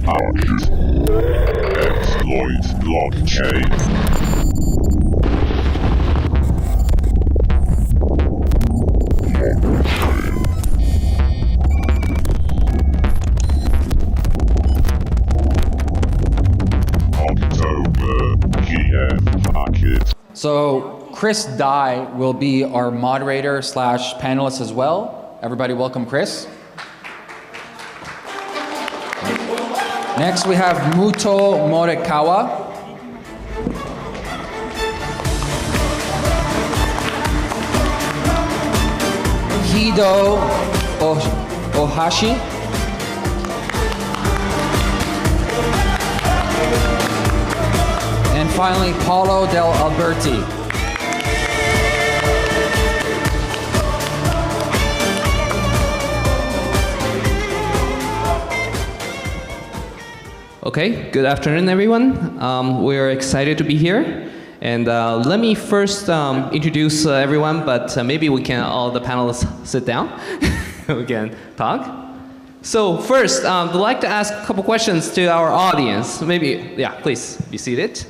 Exploit blockchain. October, Kiev, HackIT. So Chris Dai will be our moderator slash panelist as well. Everybody welcome Chris. Next we have Muto Morikawa. Hido Ohashi. And finally, Paulo Del Alberti. Okay, good afternoon, everyone. We're excited to be here. And let me first introduce everyone, but maybe we can, all the panelists, sit down. We can talk. So first, I'd like to ask a couple questions to our audience. Maybe, yeah, please be seated.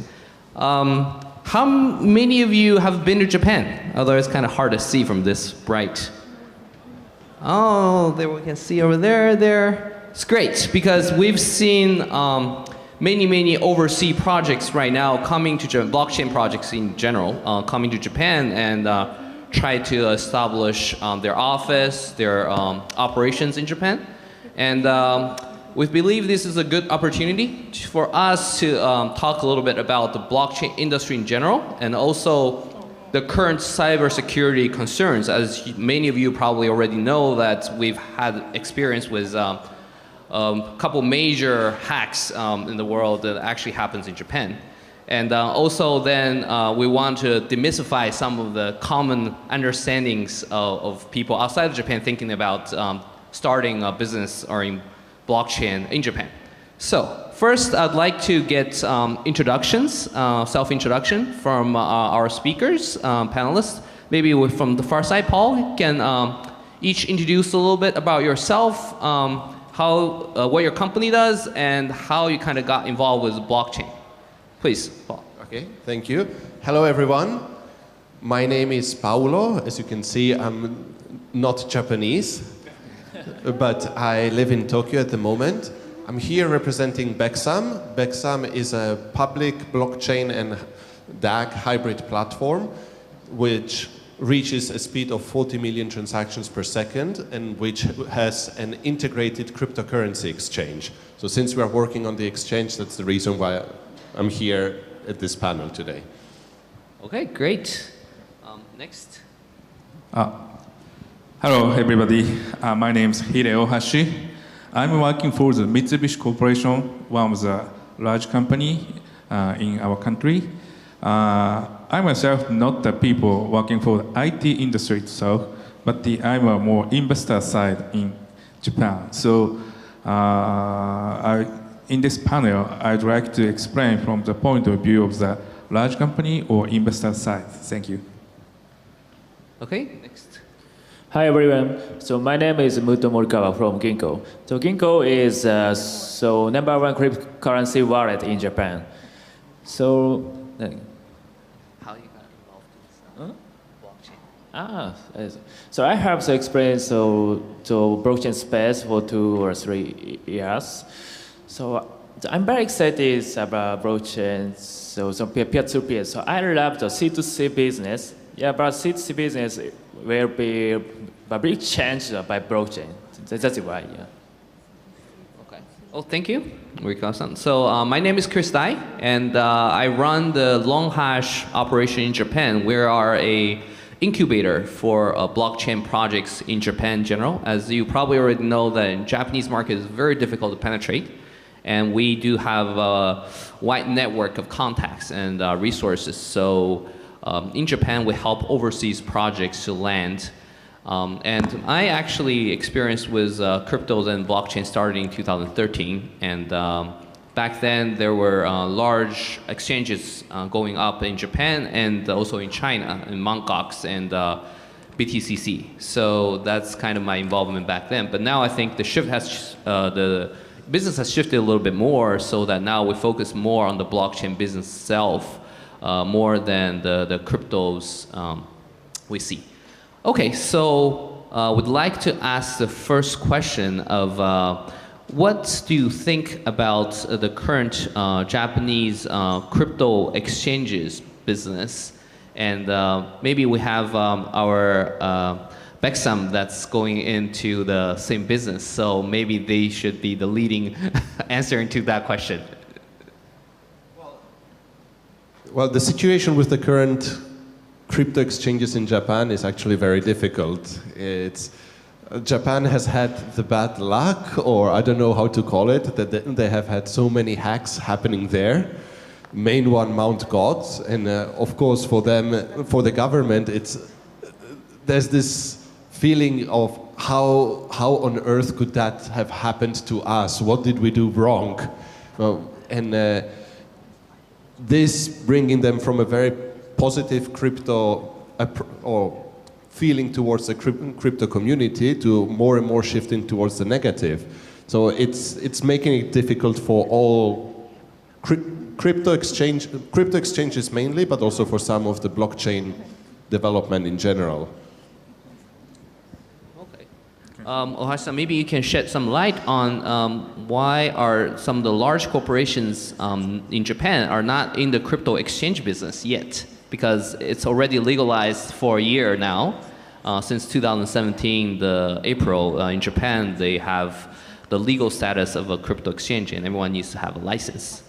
How many of you have been to Japan? Although it's kind of hard to see from this bright. Oh, there we can see over there. It's great because we've seen many overseas projects right now coming to blockchain projects in general, coming to Japan and try to establish their office, their operations in Japan. And we believe this is a good opportunity for us to talk a little bit about the blockchain industry in general and also the current cybersecurity concerns. As many of you probably already know that we've had experience with a couple major hacks in the world that actually happens in Japan. And also then we want to demystify some of the common understandings of people outside of Japan thinking about starting a business or in blockchain in Japan. So first I'd like to get introductions, self-introduction from our speakers, panelists. Maybe from the far side, Paul, can each introduce a little bit about yourself, what your company does, and how you kind of got involved with blockchain. Please, Paul. Okay, thank you. Hello, everyone. My name is Paulo. As you can see, I'm not Japanese, but I live in Tokyo at the moment. I'm here representing Bexam. Bexam is a public blockchain and DAG hybrid platform, which reaches a speed of 40 million transactions per second and which has an integrated cryptocurrency exchange. So since we are working on the exchange, that's the reason why I'm here at this panel today. Okay, great. Next. Hello, everybody. My name is Hideo Hashi. I'm working for the Mitsubishi Corporation, one of the large company in our country. I myself not the people working for the IT industry itself, but I'm a more investor side in Japan. So in this panel, I'd like to explain from the point of view of the large company or investor side. Thank you. Okay, next. Hi everyone. So my name is Muto Morikawa from Ginko. So Ginko is #1 cryptocurrency wallet in Japan. So How you got involved in blockchain? So I have the experience to blockchain space for 2 or 3 years. So I'm very excited about blockchain. So some peer-to-peer. So I love the C2C business. Yeah, but C2C business will be a big change by blockchain. That's why, yeah. Okay. Oh, thank you. So my name is Chris Dai, and I run the Long Hash operation in Japan. We are a incubator for blockchain projects in Japan in general. As you probably already know, the Japanese market is very difficult to penetrate. And we do have a wide network of contacts and resources. So in Japan, we help overseas projects to land. And I actually experienced with cryptos and blockchain starting in 2013. And back then, there were large exchanges going up in Japan and also in China, in Mt. Gox and BTCC. So that's kind of my involvement back then. But now I think the shift has, the business has shifted a little bit more so that now we focus more on the blockchain business itself more than the cryptos we see. Okay, so would like to ask the first question of what do you think about the current Japanese crypto exchanges business? And maybe we have our Beksam that's going into the same business, so maybe they should be the leading answer to that question. Well, the situation with the current crypto exchanges in Japan is actually very difficult. Japan has had the bad luck, or I don't know how to call it, that they have had so many hacks happening there. Main one, Mount Gods, and of course for them, for the government, there's this feeling of how on earth could that have happened to us? What did we do wrong? This bringing them from a very positive crypto or feeling towards the crypto community to more and more shifting towards the negative. So it's making it difficult for all crypto exchanges mainly, but also for some of the blockchain development in general. Ohashi-san, maybe you can shed some light on why are some of the large corporations in Japan are not in the crypto exchange business yet, because it's already legalized for a year now. Since 2017, April, in Japan, they have the legal status of a crypto exchange and everyone needs to have a license.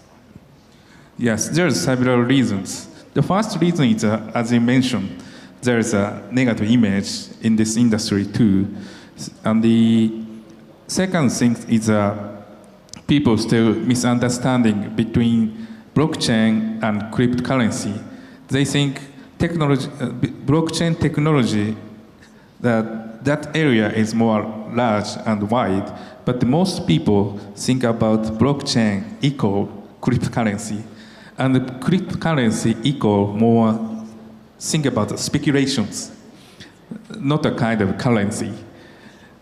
Yes, there's several reasons. The first reason is, as you mentioned, there's a negative image in this industry too. And the second thing is people still misunderstanding between blockchain and cryptocurrency. They think blockchain technology, that area is more large and wide, but most people think about blockchain equal cryptocurrency, and the cryptocurrency equal more think about speculations, not a kind of currency.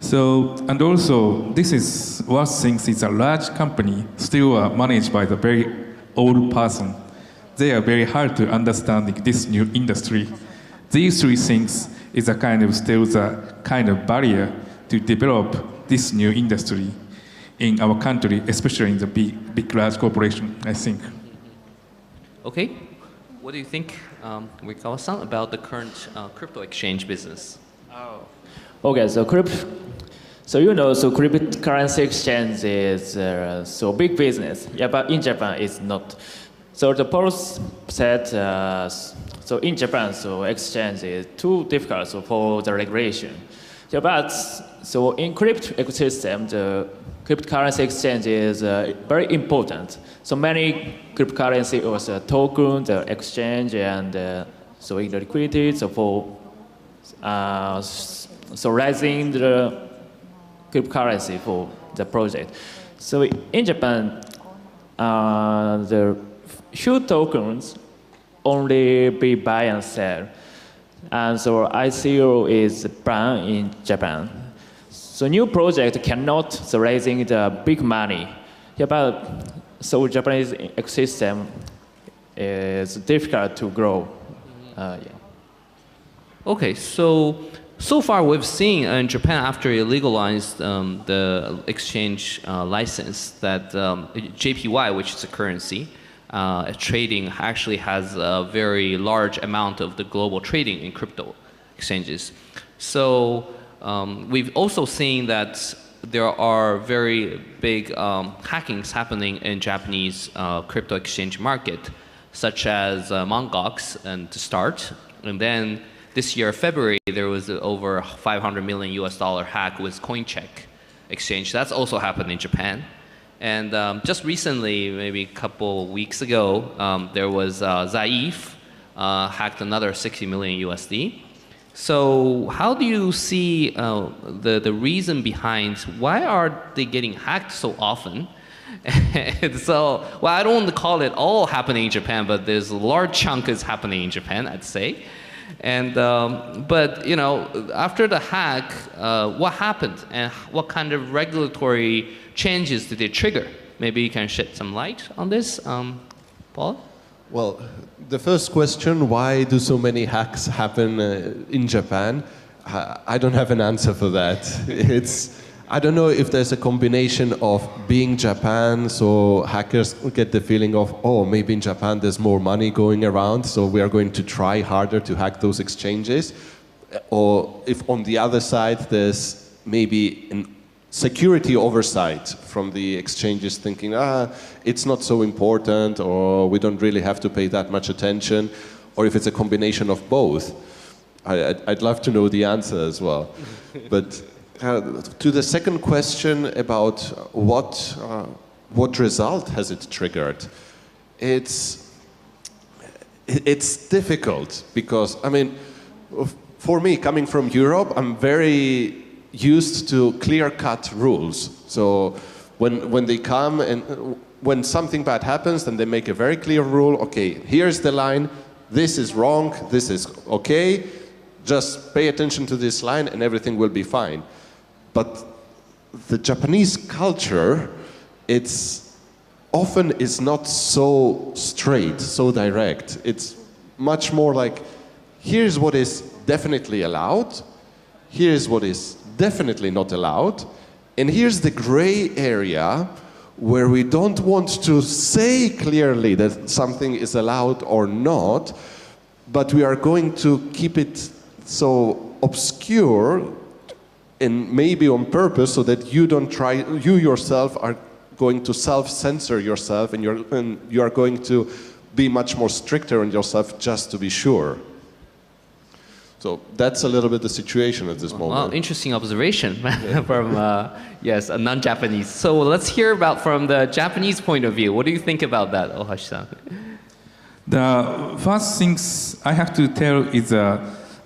So, and also, this is what things is a large company still managed by the very old person. They are very hard to understand this new industry. These three things is a kind of still the kind of barrier to develop this new industry in our country, especially in the big large corporation, I think. Okay, what do you think, Rikawa-san, about the current crypto exchange business? Okay, so cryptocurrency exchange is so big business. Yeah, but in Japan it's not. So the post said, so in Japan, so exchange is too difficult for the regulation. Yeah, but so in crypto ecosystem, the cryptocurrency exchange is very important. So many cryptocurrency also token, the exchange, and so in the liquidity, so for so raising the cryptocurrency for the project. So in Japan, the few tokens only be buy and sell. And so ICO is banned in Japan. So new project cannot so raising the big money. Yeah, but so Japanese ecosystem is difficult to grow. Yeah. Okay, so far we've seen in Japan, after it legalized the exchange license, that JPY, which is a currency, trading actually has a very large amount of the global trading in crypto exchanges. So we've also seen that there are very big hackings happening in Japanese crypto exchange market, such as Mt. Gox, and to start, and then this year, February, there was over $500 million hack with CoinCheck exchange. That's also happened in Japan. And just recently, maybe a couple weeks ago, there was Zaif hacked another $60 million. So how do you see the reason behind why are they getting hacked so often? So, well, I don't want to call it all happening in Japan, but there's a large chunk is happening in Japan, I'd say. And but you know, after the hack, what happened and what kind of regulatory changes did it trigger? Maybe you can shed some light on this, Paul. Well, the first question, why do so many hacks happen in Japan? I don't have an answer for that. I don't know if there's a combination of being Japan, so hackers get the feeling of, oh, maybe in Japan there's more money going around, so we are going to try harder to hack those exchanges. Or if on the other side there's maybe an security oversight from the exchanges thinking, it's not so important, or we don't really have to pay that much attention, or if it's a combination of both. I'd love to know the answer as well. But to the second question about what result has it triggered, it's difficult because, I mean, for me, coming from Europe, I'm very used to clear-cut rules. So when they come and when something bad happens, then they make a very clear rule. Okay, here's the line. This is wrong. This is okay. Just pay attention to this line, and everything will be fine. But the Japanese culture, it's often is not so straight, so direct. It's much more like, here's what is definitely allowed. Here's what is definitely not allowed, and here's the gray area where we don't want to say clearly that something is allowed or not, but we are going to keep it so obscure and maybe on purpose so that you yourself are going to self-censor yourself and you are going to be much more stricter on yourself just to be sure. So that's a little bit the situation at this moment. Well, interesting observation from, yes, a non-Japanese. So let's hear about from the Japanese point of view. What do you think about that, Ohashi-san? The first things I have to tell is,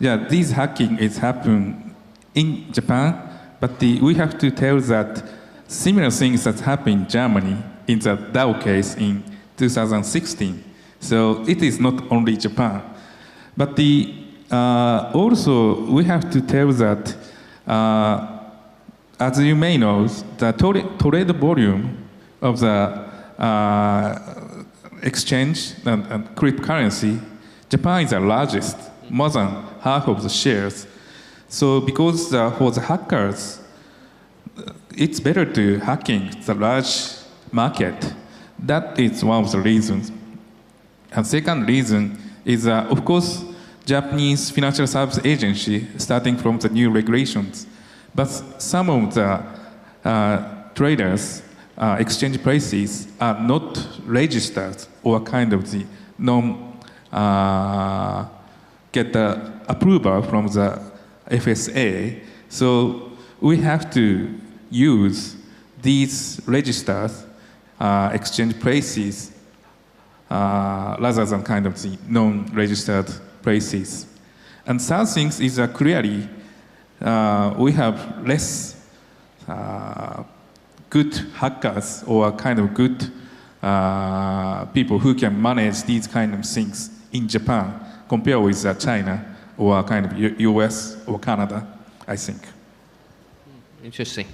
this hacking is happening in Japan, but we have to tell that similar things that happened in Germany in the Dow case in 2016. So it is not only Japan. But also, we have to tell that, as you may know, the trade volume of the exchange and cryptocurrency, Japan is the largest, more than half of the shares. So because for the hackers, it's better to hacking the large market. That is one of the reasons. And second reason is, of course, Japanese financial service agency starting from the new regulations. But some of the traders, exchange prices are not registered or kind of the get the approval from the FSA. So we have to use these registered exchange prices rather than kind of the non-registered prices. And third thing is clearly we have less good hackers or kind of good people who can manage these kind of things in Japan compared with China or kind of US or Canada, I think. Interesting.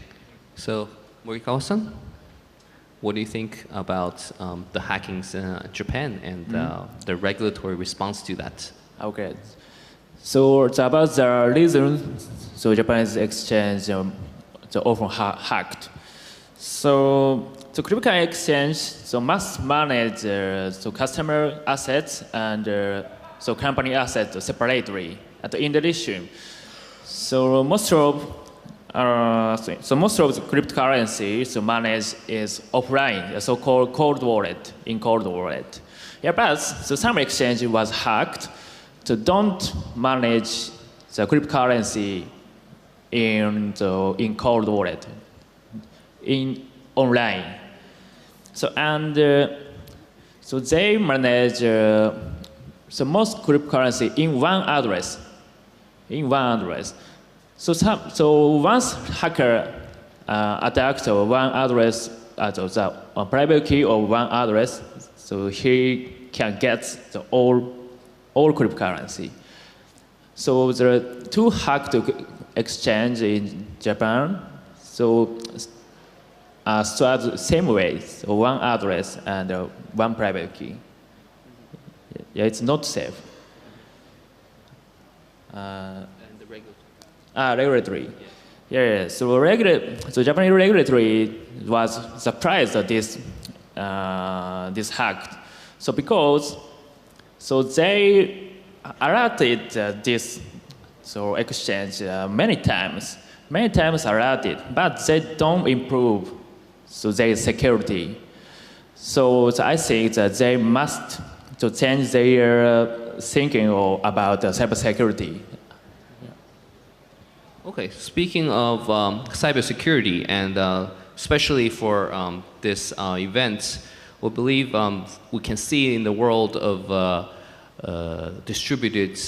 So, Morikawa-san, what do you think about the hackings in Japan and the regulatory response to that? Okay. So about the reason, so Japanese exchange so often hacked. So the crypto exchange so must manage so customer assets and so company assets separately. And in addition, so most of the cryptocurrency so managed is offline, a so-called cold wallet in cold wallet. Yeah, but so some exchange was hacked. So don't manage the cryptocurrency in cold wallet, in online. So so they manage so most cryptocurrency in one address. So once hacker attacks one address, the private key of one address, so he can get the all cryptocurrency. So there are two hacked exchange in Japan. So stored same way, so one address and one private key. Yeah, it's not safe. And the regular. Regulatory. Yeah. So Japanese regulatory was surprised at this hack. So because they alerted this exchange many times alerted, but they don't improve their security. So I think that they must change their thinking about cybersecurity. Okay, speaking of cybersecurity, and especially for this event, we believe we can see in the world of distributed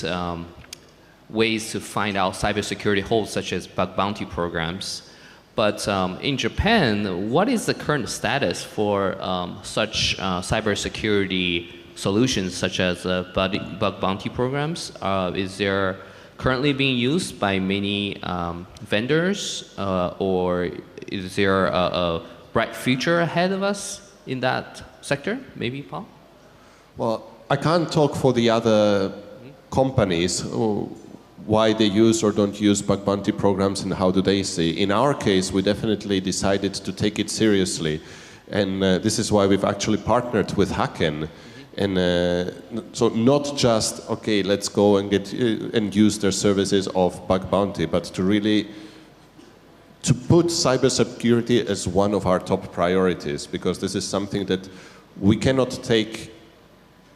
ways to find out cybersecurity holes, such as bug bounty programs. But in Japan, what is the current status for such cybersecurity solutions, such as bug bounty programs? Is there currently being used by many vendors, or is there a bright future ahead of us in that sector? Maybe, Paul? Well, I can't talk for the other companies, why they use or don't use bug bounty programs and how do they see. In our case, we definitely decided to take it seriously. And this is why we've actually partnered with HackIT. And so not just, okay, let's go and get and use their services of bug bounty, but to really to put cybersecurity as one of our top priorities, because this is something that we cannot take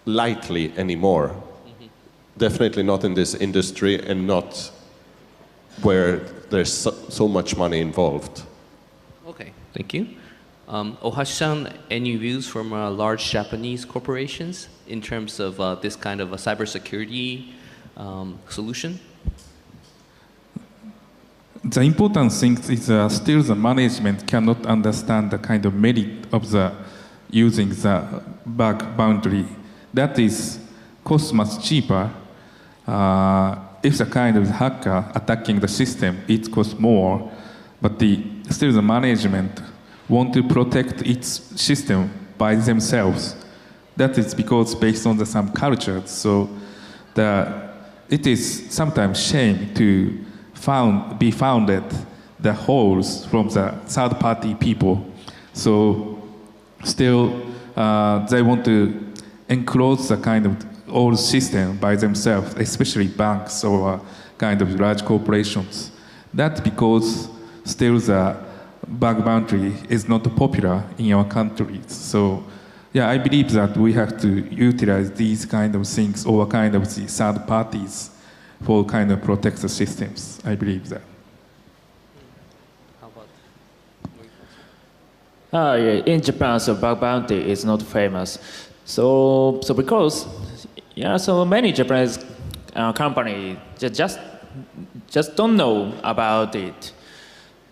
lightly anymore. Definitely not in this industry and not where there's so much money involved. Okay, thank you. Ohashi-san, any views from large Japanese corporations in terms of this kind of a cybersecurity solution? The important thing is still the management cannot understand the kind of merit of the using the bug boundary. That is cost much cheaper. If the kind of hacker attacking the system, it costs more, but still the management want to protect its system by themselves. That is because based on some cultures. So it is sometimes shame to be founded the holes from the third-party people. So still they want to enclose the kind of old system by themselves, especially banks or kind of large corporations. That's because still the bug bounty is not popular in our countries. So yeah, I believe that we have to utilize these kind of things or kind of the third parties for kind of protect the systems. I believe that. How about? In Japan, so bug bounty is not famous. So because so many Japanese companies just don't know about it.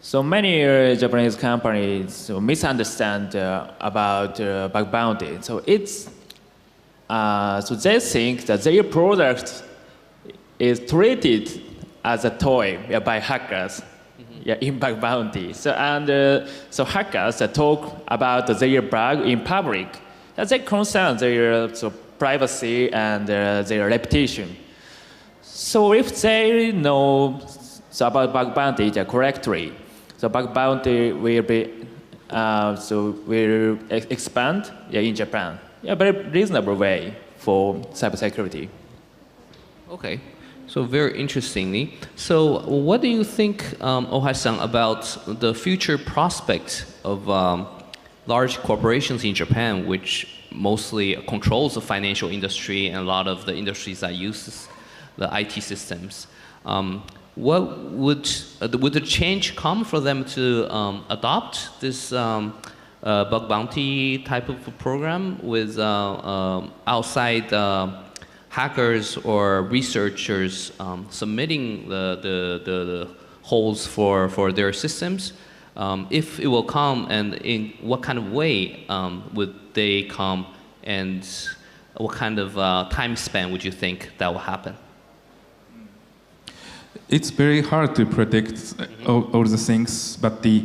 So many Japanese companies misunderstand about bug bounty. So so they think that their product is treated as a toy by hackers in bug bounty. So hackers talk about their bug in public. They concern their privacy and their reputation. So if they know about bug bounty correctly, so bug bounty will be will expand in Japan. Very reasonable way for cybersecurity. Okay, so very interestingly. So what do you think, Ohashi-san, about the future prospect of large corporations in Japan, which mostly controls the financial industry and a lot of the industries that use the IT systems? What would the change come for them to adopt this bug bounty type of a program with outside hackers or researchers submitting the holes for their systems? If it will come, and in what kind of way would they come, and what kind of time span would you think that will happen? it's very hard to predict all the things, but the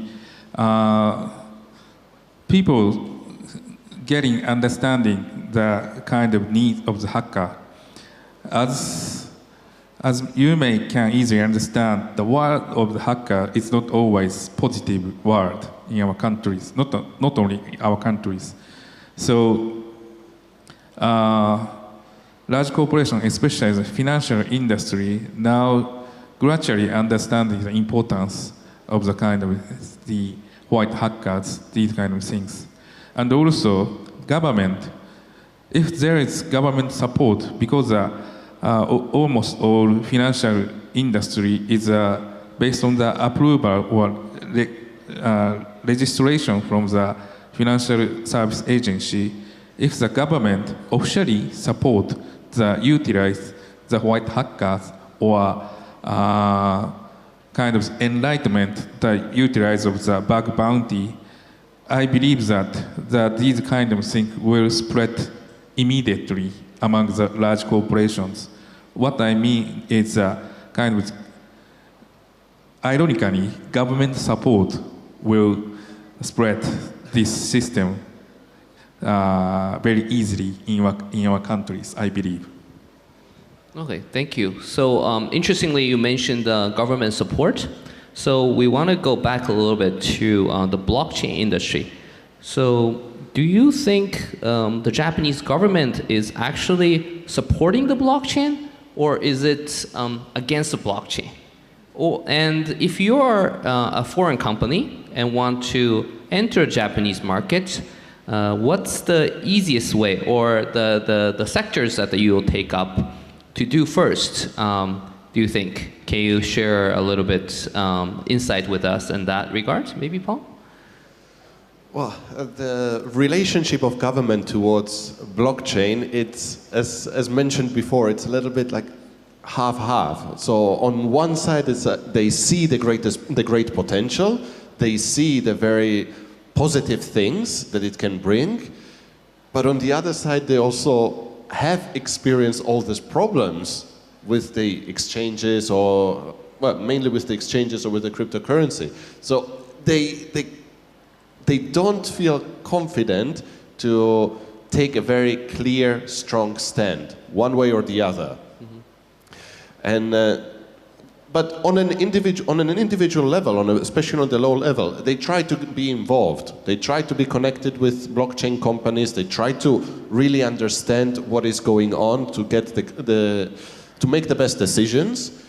people getting understanding the kind of need of the hacker. As you can easily understand, the world of the hacker is not always positive world in our countries, not only in our countries. So large corporations, especially the financial industry, now gradually understanding the importance of the kind of the white hackers, these kind of things. And also government, if there is government support, because almost all financial industry is based on the approval or registration from the financial service agency, if the government officially support utilize the white hackers or kind of enlightenment the utilize of the bug bounty, I believe that these kind of things will spread immediately among the large corporations. What I mean is kind of ironically, government support will spread this system very easily in our countries, I believe. Okay, thank you. So interestingly, you mentioned government support. So we want to go back a little bit to the blockchain industry. So do you think the Japanese government is actually supporting the blockchain, or is it against the blockchain? And if you're a foreign company and want to enter a Japanese market, what's the easiest way, or the sectors that you will take up to do first, do you think? Can you share a little bit insight with us in that regard, maybe, Paul? Well, the relationship of government towards blockchain, it's, as mentioned before, it's a little bit like half-half. So on one side, it's they see the great potential, they see the very positive things that it can bring, but on the other side, they also have experienced all these problems with the exchanges, or well, mainly with the exchanges or with the cryptocurrency. So they don't feel confident to take a very clear, strong stand, one way or the other. And but on an individual level, especially on the low level, they try to be involved. They try to be connected with blockchain companies. They try to really understand what is going on to get to make the best decisions.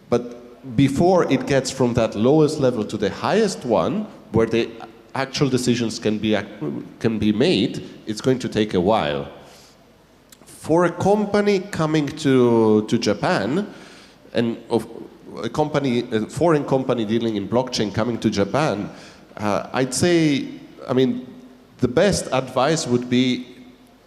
But before it gets from that lowest level to the highest one, where the actual decisions can be made, it's going to take a while. For a company coming to Japan, and a foreign company dealing in blockchain coming to Japan, I'd say, I mean, the best advice would be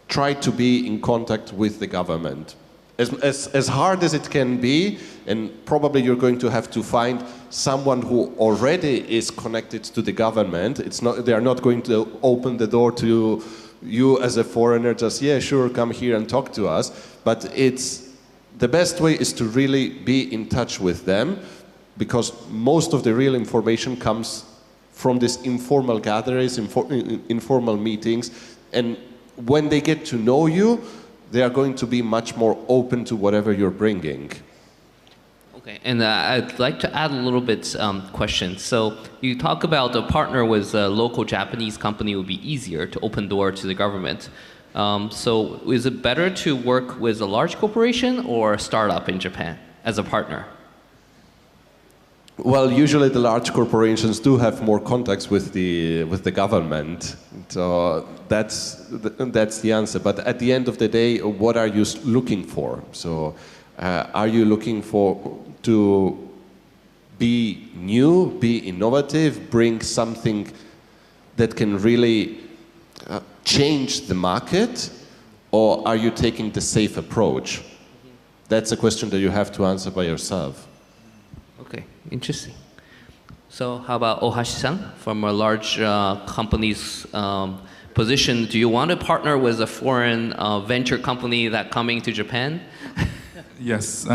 try to be in contact with the government. As hard as it can be, and probably you're going to have to find someone who already is connected to the government. They are not going to open the door to you as a foreigner, just, yeah, sure, come here and talk to us. But the best way is to really be in touch with them, because most of the real information comes from these informal gatherings, informal meetings, and when they get to know you, they are going to be much more open to whatever you're bringing. Okay, and I'd like to add a little bit question. So you talk about a partner with a local Japanese company would be easier to open door to the government. So is it better to work with a large corporation or a startup in Japan as a partner? Well, usually the large corporations do have more contacts with the government, so that's the answer. But at the end of the day, what are you looking for? So, are you looking to be new, be innovative, bring something that can really change the market, or are you taking the safe approach? That's a question that you have to answer by yourself. Okay, interesting. So how about Ohashi-san, from a large company's position, do you want to partner with a foreign venture company that coming to Japan? Yes,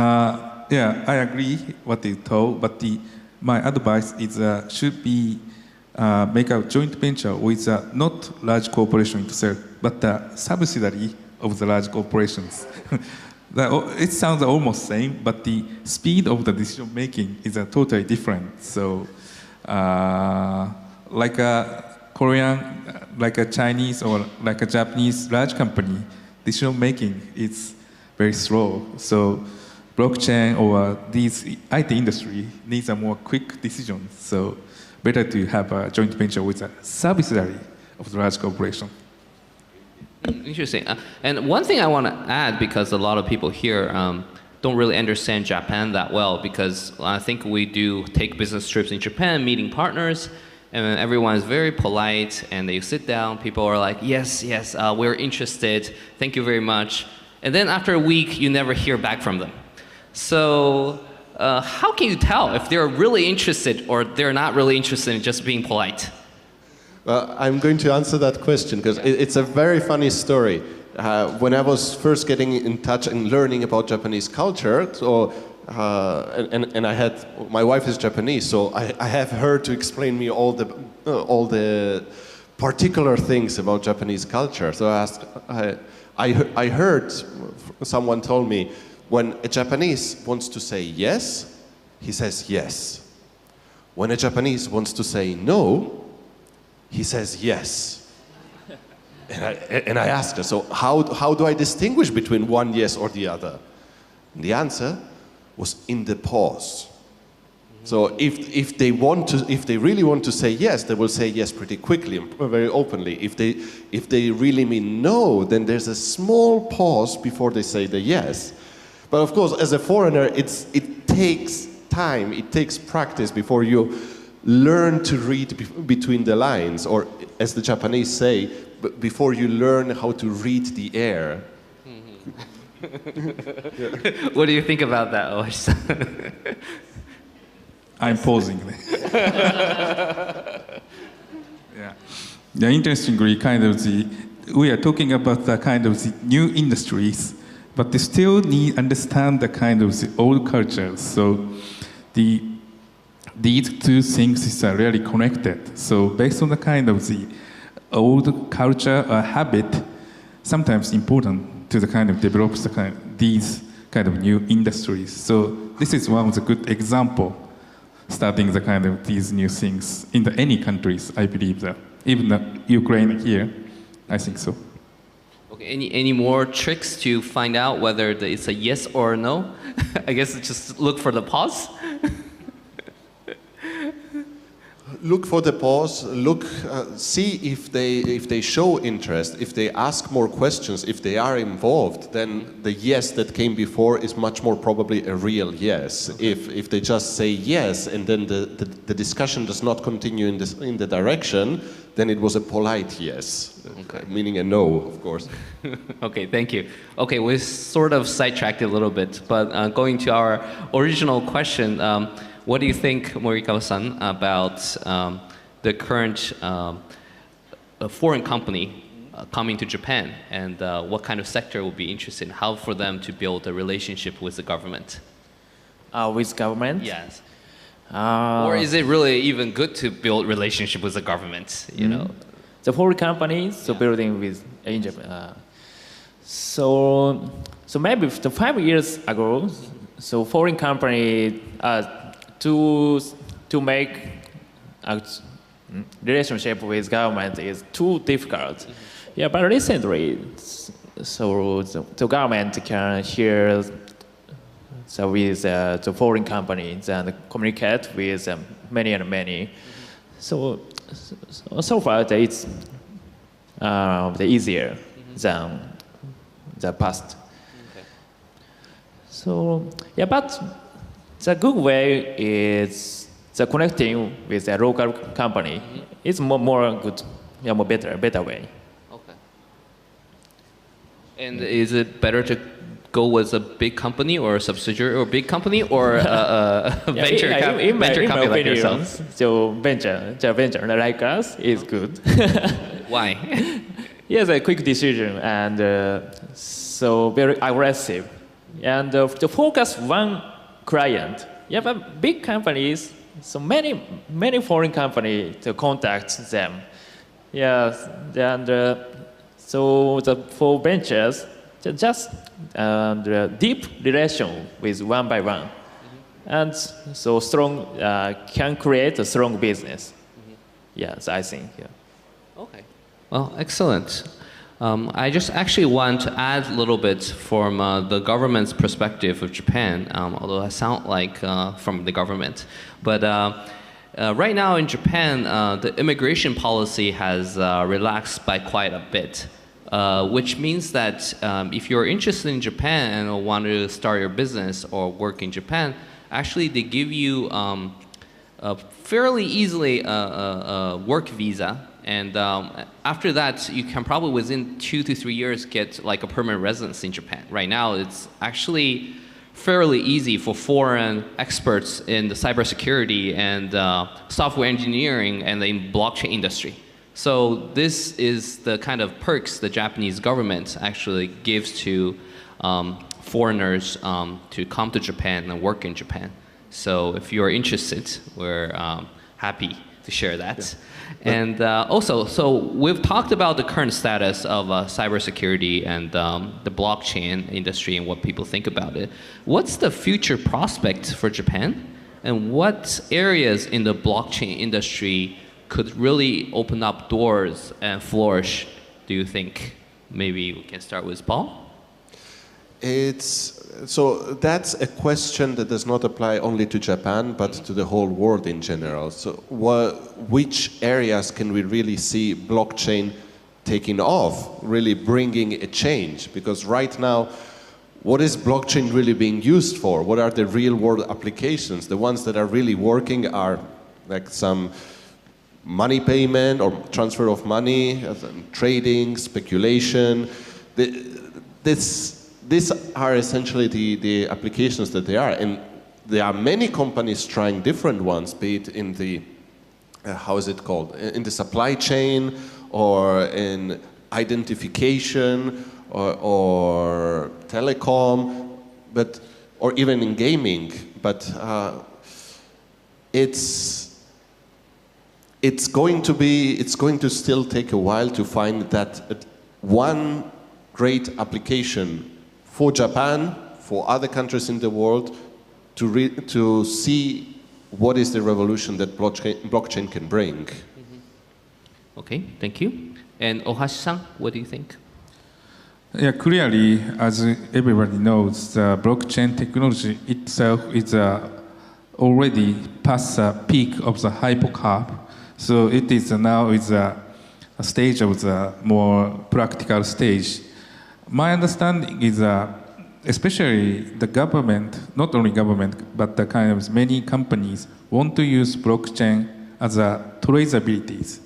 Yeah, I agree what you told, but my advice is should be make a joint venture with not large corporation itself, but the subsidiary of the large corporations. It sounds almost same, but the speed of the decision making is totally different. So, like a Korean, like a Chinese or like a Japanese large company, decision making is very slow. So, blockchain or these IT industry needs a more quick decision. So, better to have a joint venture with a subsidiary of the large corporation. Interesting. And one thing I want to add, because a lot of people here don't really understand Japan that well, because I think we do take business trips in Japan, meeting partners, and everyone is very polite, and they sit down, people are like, yes, yes, we're interested, thank you very much. And then after a week, you never hear back from them. So how can you tell if they're really interested or they're not really interested in just being polite? I'm going to answer that question because it's a very funny story. When I was first getting in touch and learning about Japanese culture, so, and I had, my wife is Japanese, so I have her to explain me all the particular things about Japanese culture. So I heard someone told me, when a Japanese wants to say yes, he says yes. When a Japanese wants to say no, he says yes. And I asked her, so how do I distinguish between one yes or the other? And the answer was in the pause. So if they really want to say yes, they will say yes pretty quickly and very openly. If they really mean no, then there's a small pause before they say the yes. But of course, as a foreigner, it takes time, it takes practice before you learn to read between the lines, or as the Japanese say, before you learn how to read the air. What do you think about that, Osh? I'm pausing. Yeah, interestingly, kind of we are talking about the kind of the new industries, but they still understand the kind of the old cultures. So these two things are really connected. So based on the kind of the old culture or habit, sometimes important to the kind of develops these kind of new industries. So this is one of the good example, starting the kind of these new things in any countries. I believe that even the Ukraine here, I think so. Okay, any more tricks to find out whether it's a yes or a no? I guess just look for the pause. Look for the pause. See if they show interest. If they ask more questions, if they are involved, then the yes that came before is much more probably a real yes. Okay. If they just say yes and then the discussion does not continue in the direction, then it was a polite yes, okay. Meaning a no, of course. Okay, thank you. Okay, we sort of sidetracked a little bit, but going to our original question. What do you think, Morikawa-san, about the current foreign company coming to Japan, and what kind of sector will be interested in? How for them to build a relationship with the government? With government? Yes. Or is it really even good to build relationship with the government? You know, the foreign companies so building with in Japan. So maybe 5 years ago, so foreign company. To make a relationship with government is too difficult. Yeah, but recently, so the government can share with the foreign companies and communicate with many and many. So far, it's the easier than the past. Okay. So yeah, but. The good way is the connecting with a local company. It's more good, yeah, more better way. Okay. And is it better to go with a big company or a subsidiary or a big company or a venture company like yourself? So venture like us is good. Why? Yes, a quick decision and so very aggressive, and to focus one client. Yeah, but big companies, so many foreign companies to contact them. Yeah, and for ventures, just the deep relation with one by one, and so strong can create a strong business. Yes, I think. Yeah. Okay. Well, excellent. I just actually want to add a little bit from the government's perspective of Japan, although I sound like from the government. But right now in Japan, the immigration policy has relaxed by quite a bit, which means that if you're interested in Japan and want to start your business or work in Japan, actually they give you fairly easily a work visa. And after that, you can probably within 2 to 3 years get like a permanent residence in Japan. Right now, it's actually fairly easy for foreign experts in the cybersecurity and software engineering and the blockchain industry. So this is the kind of perks the Japanese government actually gives to foreigners to come to Japan and work in Japan. So if you're interested, we're happy to share that. Yeah. And also, so we've talked about the current status of cybersecurity and the blockchain industry and what people think about it. What's the future prospect for Japan? And what areas in the blockchain industry could really open up doors and flourish, do you think? Maybe we can start with Paul. So that's a question that does not apply only to Japan, but to the whole world in general. So which areas can we really see blockchain taking off, really bringing a change? Because right now, what is blockchain really being used for? What are the real world applications? The ones that are really working are like some money payment or transfer of money, trading, speculation. These are essentially the applications that they are, and there are many companies trying different ones, be it in the, how is it called, in the supply chain, or in identification, or telecom, or even in gaming. But it's going to still take a while to find that one great application for Japan, for other countries in the world, to see what is the revolution that blockchain can bring. Okay, thank you. And Ohashi-san, what do you think? Yeah, clearly, as everybody knows, the blockchain technology itself is already past the peak of the hypercarp. So it is now a stage of the more practical stage. My understanding is especially the government, not only government, but the kind of many companies want to use blockchain as a traceability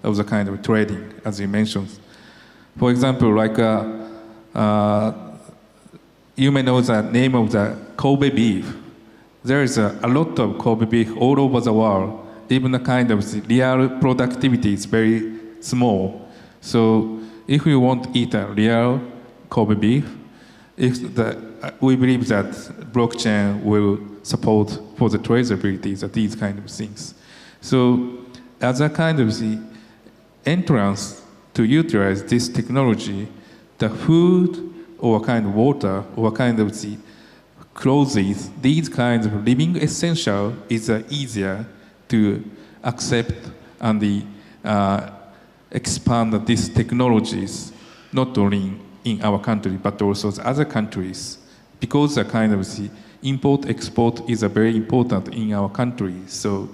of the kind of trading, as you mentioned. For example, like you may know the name of the Kobe beef. There is a lot of Kobe beef all over the world. Even the kind of the real productivity is very small. So if you want to eat a real Kobe beef, we believe that blockchain will support for the traceability of these kind of things. So as a kind of the entrance to utilize this technology, the food or kind of water or kind of the clothes, these kinds of living essential is easier to accept and expand these technologies, not only in our country, but also the other countries, because the kind of the import-export is very important in our country, so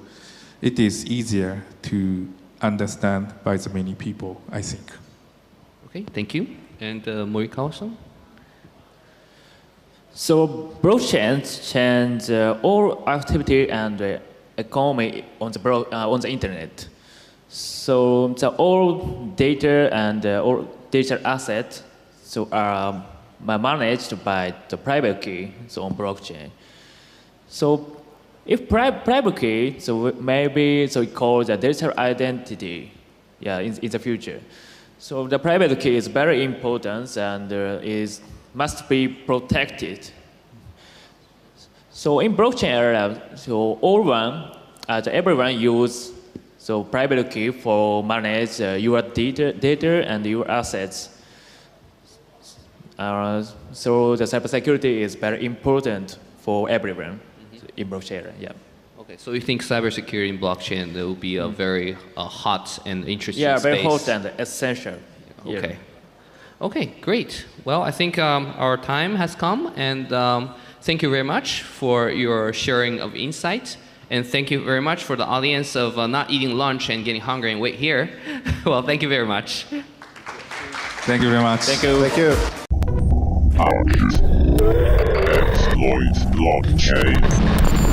it is easier to understand by the many people, I think. Okay, thank you. And Morikawa-san? So blockchain change all activity and economy on the internet. So all data and all digital assets are managed by the private key, so on blockchain. So if private key, so maybe we call the digital identity, yeah, in the future. So the private key is very important and must be protected. So in blockchain area, so everyone use so private key for manage your data and your assets. So the cybersecurity is very important for everyone in blockchain area. Yeah. Okay, so you think cybersecurity in blockchain will be a very hot and interesting Yeah, space? very hot and essential. Okay. Yeah. Okay, great. Well, I think our time has come, and thank you very much for your sharing of insight, and thank you very much for the audience of not eating lunch and getting hungry and wait here. Well, thank you very much. Thank you very much. Thank you. Thank you. HackIT. Exploit blockchain.